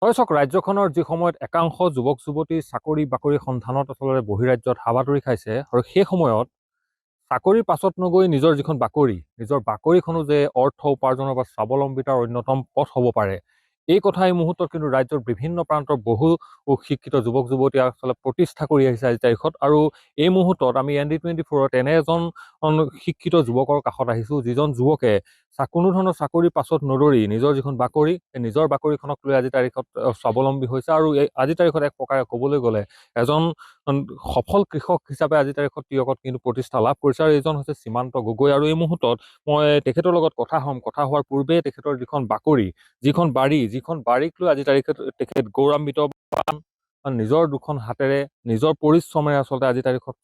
হয় চাওক, ৰাজ্যখনৰ যি সময়ত একাংশ যুৱক যুৱতী চাকৰি বাকৰি সন্ধানত আচলতে বহিৰাজ্যত হাবাথুৰি খাইছে, আৰু সেই সময়ত চাকৰিৰ পাছত নগৈ নিজৰ বাকৰিখনো যে অৰ্থ উপাৰ্জনৰ বা স্বাৱলম্বিতাৰ অন্যতম পথ হ'ব পাৰে, এই কথা এই মুহূৰ্তত কিন্তু ৰাজ্যৰ বিভিন্ন প্ৰান্তৰ বহু শিক্ষিত যুৱক যুৱতীয়ে আচলতে প্ৰতিষ্ঠা কৰি আহিছে আজি তাৰিখত। আৰু এই মুহূৰ্তত আমি ND24ত এনে এজন শিক্ষিত যুৱকৰ কাষত আহিছোঁ, যিজন যুৱকে কোনো ধৰণৰ চাকৰিৰ পাছত নদৌৰি নিজৰ যিখন বাকৰি, নিজৰ বাকৰিখনক লৈ আজি তাৰিখত স্বাৱলম্বী হৈছে। আৰু এই আজি তাৰিখত এক প্ৰকাৰে ক'বলৈ গ'লে এজন সফল কৃষক হিচাপে আজি তাৰিখত তিয়কত কিন্তু প্ৰতিষ্ঠা লাভ কৰিছে। আৰু এইজন হৈছে সীমান্ত গগৈ। আৰু এই মুহূৰ্তত মই তেখেতৰ লগত কথা হোৱাৰ পূৰ্বে তেখেতৰ যিখন বাৰীক লৈ আজি তাৰিখত তেখেত গৌৰৱান্বিত, নিজৰ দুখন হাতেৰে নিজৰ পৰিশ্ৰমেৰে আচলতে আজি তাৰিখত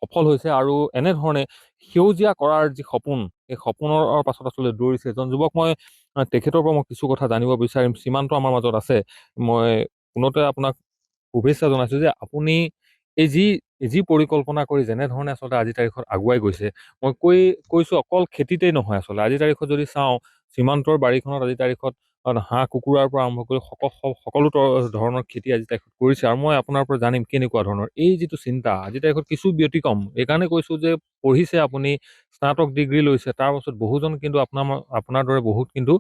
সফল হৈছে। আৰু এনেধৰণে সেউজীয়া কৰাৰ যি সপোন, এই সপোনৰ পাছত আচলতে দৌৰিছে এজন যুৱক। মই তেখেতৰ পৰা মই কিছু কথা জানিব বিচাৰিম। সীমান্ত আমাৰ মাজত আছে। মই পুনতে আপোনাক শুভেচ্ছা জনাইছোঁ যে আপুনি এই যি পৰিকল্পনা কৰি যেনেধৰণে আচলতে আজি তাৰিখত আগুৱাই গৈছে, মই কৈছোঁ অকল খেতিতেই নহয়, আচলতে আজি তাৰিখত যদি চাওঁ, সীমান্তৰ বাৰীখনত আজি তাৰিখত হাঁহ কুকুৰাৰ পৰা আৰম্ভ কৰি সকলো ধৰণৰ খেতি আজি তাৰিখত কৰিছে। আৰু মই আপোনাৰ পৰা জানিম কেনেকুৱা ধৰণৰ এই যিটো চিন্তা আজি তাৰিখত কিছু ব্যতিক্ৰম। এইকাৰণে কৈছোঁ যে পঢ়িছে আপুনি, স্নাতক ডিগ্ৰী লৈছে, তাৰ পাছত বহুজন কিন্তু আপোনাৰ দৰে বহুত কিন্তু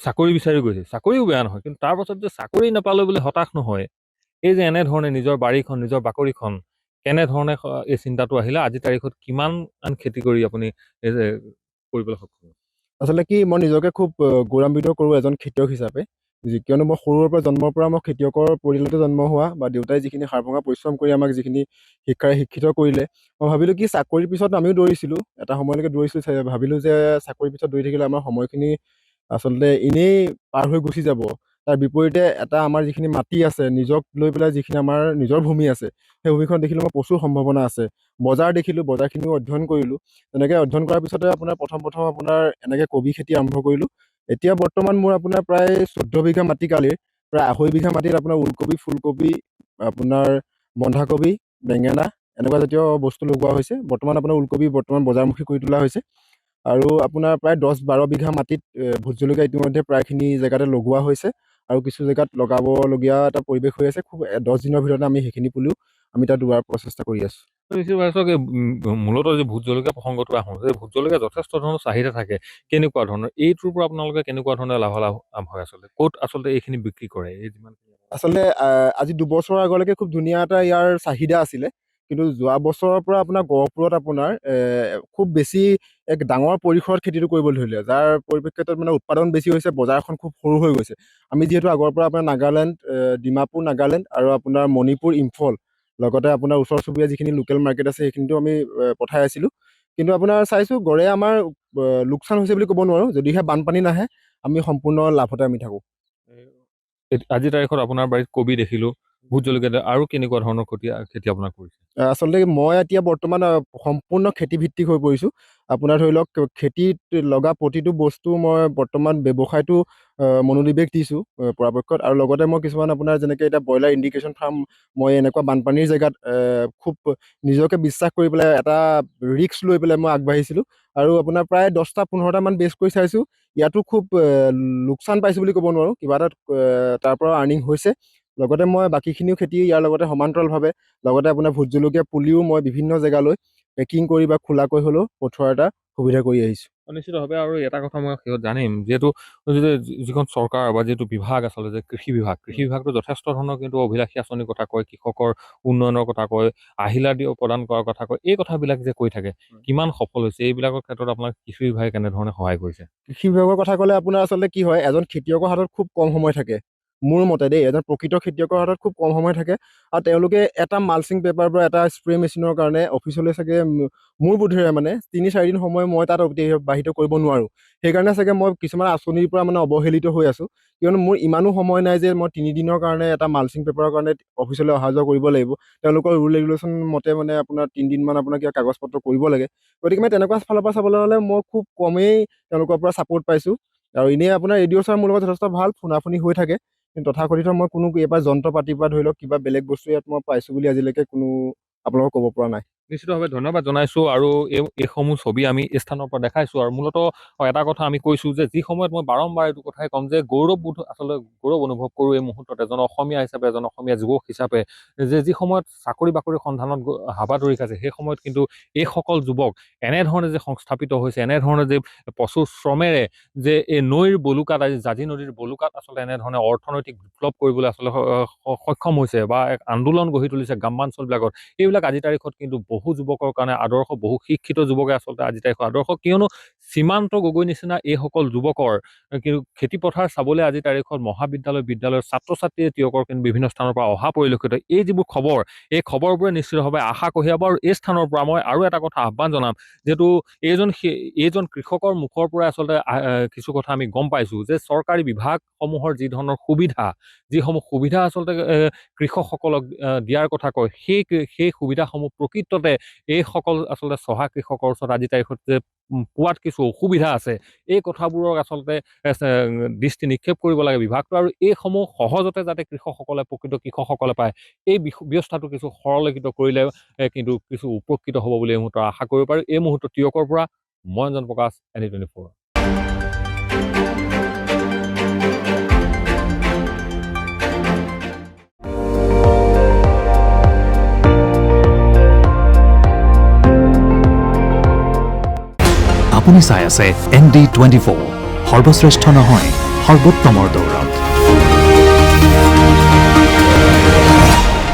চাকৰি বিচাৰি গৈছে। চাকৰিও বেয়া নহয়, কিন্তু তাৰ পাছত যে চাকৰি নাপালে বুলি হতাশ নহয়, এই যে এনেধৰণে নিজৰ বাৰীখন, নিজৰ বাকৰিখন, কেনেধৰণে এই চিন্তাটো আহিলে, আজি তাৰিখত কিমান খেতি কৰি আপুনি এই যে কৰিবলৈ সক্ষম হৈছে? আচলতে কি, মই নিজকে খুব গৌৰৱান্বিত কৰোঁ এজন খেতিয়ক হিচাপে। কিয়নো মই সৰুৰে পৰা জন্মৰ পৰা মই খেতিয়কৰ পৰিয়ালতে জন্ম হোৱা, বা দেউতাই যিখিনি হাড়-ভঙা পৰিশ্ৰম কৰি আমাক যিখিনি শিক্ষাৰে শিক্ষিত কৰিলে, মই ভাবিলোঁ কি চাকৰিৰ পিছত আমিও দৌৰিছিলোঁ, এটা সময়লৈকে দৌৰিছিলোঁ, ভাবিলোঁ যে চাকৰিৰ পিছত দৌৰি থাকিলে আমাৰ সময়খিনি আচলতে এনেই পাৰ হৈ গুচি যাব। তাৰ বিপৰীতে এটা আমাৰ যিখিনি মাটি আছে, নিজক লৈ পেলাই যিখিনি আমাৰ নিজৰ ভূমি আছে, সেই ভূমিখন দেখিলোঁ মই প্ৰচুৰ সম্ভাৱনা আছে। বজাৰ দেখিলোঁ, বজাৰখিনিও অধ্যয়ন কৰিলোঁ। তেনেকৈ অধ্যয়ন কৰাৰ পিছতে আপোনাৰ প্ৰথম আপোনাৰ এনেকৈ কবি খেতি আৰম্ভ কৰিলোঁ। এতিয়া বৰ্তমান মোৰ আপোনাৰ প্ৰায় 14 বিঘা মাটিকালিৰ প্ৰায় 2.5 বিঘা মাটিত আপোনাৰ ওলকবি, ফুলকবি, আপোনাৰ বন্ধাকবি, বেঙেনা এনেকুৱা জাতীয় বস্তু লগোৱা হৈছে। বৰ্তমান আপোনাৰ ওলকবি বজাৰমুখী কৰি তোলা হৈছে। আৰু আপোনাৰ প্ৰায় 10-12 বিঘা মাটিত ভোট জলকীয়া ইতিমধ্যে প্ৰায়খিনি জেগাতে লগোৱা হৈছে, আৰু কিছু জেগাত লগাবলগীয়া এটা পৰিৱেশ হৈ আছে। খুব 10 দিনৰ ভিতৰতে আমি সেইখিনি পুলিও আমি তাত ৰোৱাৰ প্ৰচেষ্টা কৰি আছোঁ। মূলতঃ যে ভোট জলকীয়া প্ৰসংগটো আহোঁ, যে ভোট জলকীয়া যথেষ্ট ধৰণৰ চাহিদা থাকে, কেনেকুৱা ধৰণৰ এইটোৰ পৰা আপোনালোকে কেনেকুৱা ধৰণে লাভালাভ হয়? আচলতে ক'ত আচলতে এইখিনি বিক্ৰী কৰে? এই যিমানখিনি আচলতে আজি 2 বছৰৰ আগলৈকে খুব ধুনীয়া এটা ইয়াৰ চাহিদা আছিলে। কিন্তু যোৱা বছৰৰ পৰা আপোনাৰ গহপুৰত আপোনাৰ খুব বেছি এক ডাঙৰ পৰিসৰত খেতিটো কৰিবলৈ ধৰিলে, যাৰ পৰিপ্ৰেক্ষিতত মানে উৎপাদন বেছি হৈছে, বজাৰখন খুব সৰু হৈ গৈছে। আমি যিহেতু আগৰ পৰা আপোনাৰ নাগালেণ্ড, ডিমাপুৰ, নাগালেণ্ড আৰু আপোনাৰ মণিপুৰ, ইম্ফল, লগতে আপোনাৰ ওচৰ চুবুৰীয়া যিখিনি লোকেল মাৰ্কেট আছে সেইখিনিতো আমি পঠাই আছিলোঁ। কিন্তু আপোনাৰ চাইছোঁ গড়ে আমাৰ লোকচান হৈছে বুলি ক'ব নোৱাৰোঁ। যদিহে বানপানী নাহে, আমি সম্পূৰ্ণ লাভতে আমি থাকোঁ। আজি তাৰিখত আপোনাৰ বাৰীত কবি দেখিলোঁ, ভোট জলকীয়া, আৰু কেনেকুৱা ধৰণৰ খেতি আপোনাৰ কৰিছে? আচলতে মই এতিয়া বৰ্তমান সম্পূৰ্ণ খেতিভিত্তিক হৈ পৰিছোঁ। আপোনাৰ ধৰি লওক খেতিত লগা প্ৰতিটো বস্তু মই বৰ্তমান ব্যৱসায়টো মনোনিৱেশ দিছোঁ পৰাপক্ষত। আৰু লগতে মই কিছুমান আপোনাৰ যেনেকৈ এতিয়া ব্ৰইলাৰ ইণ্ডিকেশ্যন ফাৰ্ম, মই এনেকুৱা বানপানীৰ জেগাত খুব নিজকে বিশ্বাস কৰি পেলাই এটা ৰিস্ক লৈ পেলাই মই আগবাঢ়িছিলোঁ। আৰু আপোনাৰ প্ৰায় 10-15টা মান বেচ কৰি চাইছোঁ। ইয়াতো খুব লোকচান পাইছোঁ বুলি ক'ব নোৱাৰোঁ, কিবা এটা তাৰ পৰা আৰ্নিং হৈছে। লগতে মই বাকীখিনিও খেতি ইয়াৰ লগতে সমান্তৰালভাৱে, লগতে আপোনাৰ ভোট জলকীয়া পুলিও মই বিভিন্ন জেগালৈ পেকিং কৰি বা খোলাকৈ হ'লেও পঠোৱাৰ এটা সুবিধা কৰি আহিছোঁ। নিশ্চিতভাৱে। আৰু এটা কথা মই শেহত জানিম, যিহেতু যিখন চৰকাৰ বা যিটো বিভাগ আচলতে যে কৃষি বিভাগটো যথেষ্ট ধৰণৰ কিন্তু অভিলাষী আঁচনিৰ কথা কয়, কৃষকৰ উন্নয়নৰ কথা কয়, আহিলা প্ৰদান কৰাৰ কথা কয়, এই কথাবিলাক যে কৈ থাকে, কিমান সফল হৈছে এইবিলাকৰ ক্ষেত্ৰত আপোনাক কৃষি বিভাগে কেনেধৰণে সহায় কৰিছে? কৃষি বিভাগৰ কথা ক'লে আপোনাৰ আচলতে কি হয়, এজন খেতিয়কৰ হাতত খুব কম সময় থাকে। মোৰ মতে দেই, এজন প্ৰকৃত খেতিয়কৰ হাতত খুব কম সময় থাকে। আৰু তেওঁলোকে এটা মালচিং পেপাৰ বা এটা স্প্ৰে মেচিনৰ কাৰণে অফিচলৈ চাগে মোৰ বোধেৰে মানে 3-4 দিন সময় মই তাত অতিবাহিত কৰিব নোৱাৰোঁ। সেইকাৰণে চাগে মই কিছুমান আঁচনিৰ পৰা মানে অৱহেলিত হৈ আছোঁ। কিয়নো মোৰ ইমানো সময় নাই যে মই 3 দিনৰ কাৰণে এটা মালচিং পেপাৰৰ কাৰণে অফিচলৈ অহা যোৱা কৰিব লাগিব। তেওঁলোকৰ ৰুল ৰেগুলেশ্যন মতে মানে আপোনাৰ 3 দিনমান আপোনাৰ কিবা কাগজ পত্ৰ কৰিব লাগে। গতিকে মানে তেনেকুৱা ফালৰ পৰা চাবলৈ হ'লে মই খুব কমেই তেওঁলোকৰ পৰা ছাপোৰ্ট পাইছোঁ। আৰু এনেই আপোনাৰ ৰেডিঅ' ছাৰ মোৰ লগত যথেষ্ট ভাল, ফোনাফোনি হৈ থাকে। কিন্তু তথাকথিত মই কোনো এইবাৰ যন্ত্ৰ পাতিৰ পৰা ধৰি লওক কিবা বেলেগ বস্তু ইয়াত মই পাইছোঁ বুলি আজিলৈকে কোনো আপোনালোকক ক'ব পৰা নাই। নিশ্চিতভাৱে ধন্যবাদ জনাইছোঁ আৰু এইসমূহ ছবি আমি এই স্থানৰ পৰা দেখাইছোঁ আৰু মূলতঃ এটা কথা আমি কৈছোঁ যে যি সময়ত মই বাৰম্বাৰ এইটো কথাই ক'ম যে গৌৰৱবোধ আচলতে গৌৰৱ অনুভৱ কৰোঁ এই মুহূৰ্তত এজন অসমীয়া হিচাপে এজন অসমীয়া যুৱক হিচাপে যে যি সময়ত চাকৰি বাকৰিৰ সন্ধানত হাবাথুৰি খাইছে সেই সময়ত কিন্তু এইসকল যুৱক এনেধৰণে যে সংস্থাপিত হৈছে এনেধৰণে যে প্ৰচুৰ শ্ৰমেৰে যে এই নৈৰ বলুকাত জাঁজি নদীৰ বলুকাত আচলতে এনেধৰণে অৰ্থনৈতিক বিপ্লৱ কৰিবলৈ আচলতে সক্ষম হৈছে বা এক আন্দোলন গঢ়ি তুলিছে গ্ৰামাঞ্চলবিলাকত এইবিলাক আজিৰ তাৰিখত কিন্তু বহু যুৱকৰ কাৰণে আদৰ্শ বহু শিক্ষিত যুৱকে আচলতে আজিৰ তাৰিখত আদৰ্শ কিয়নো সীমান্ত গগৈ নিচিনা এইসকল যুৱকৰ কিন্তু খেতিপথাৰ চাবলৈ আজিৰ তাৰিখত বিদ্যালয়ৰ ছাত্ৰ ছাত্ৰীয়ে তেওঁলোকৰ কিন্তু বিভিন্ন স্থানৰ পৰা অহা পৰিলক্ষিত এই যিবোৰ খবৰ এই খবৰবোৰে নিশ্চিতভাৱে আশা কঢ়িয়াব আৰু এই স্থানৰ পৰা মই আৰু এটা কথা আহ্বান জনাম যিহেতু এইজন কৃষকৰ মুখৰ পৰা আচলতে কিছু কথা আমি গম পাইছোঁ যে চৰকাৰী বিভাগসমূহৰ যি ধৰণৰ যিসমূহ সুবিধা আচলতে কৃষকসকলক দিয়াৰ কথা কয় সেই সুবিধাসমূহ প্ৰকৃততে এইসকল আচলতে চহা কৃষকৰ ওচৰত আজি তাৰিখত যে পোৱাত কিছু অসুবিধা আছে এই কথাবোৰক আচলতে দৃষ্টি নিক্ষেপ কৰিব লাগে বিভাগটো আৰু এইসমূহ সহজতে যাতে প্ৰকৃত কৃষকসকলে পায় এই ব্যৱস্থাটো কিছু সৰলীকৃত কৰিলে কিন্তু কিছু উপকৃত হ'ব বুলি এই মুহূৰ্তত আশা কৰিব পাৰোঁ এই মুহূৰ্তত তিয়কৰ পৰা মই অঞ্জন প্ৰকাশ ND24। আপুনি চাই আছে ND24 সৰ্বশ্ৰেষ্ঠ নহয় সৰ্বোত্তমৰ দৌৰত।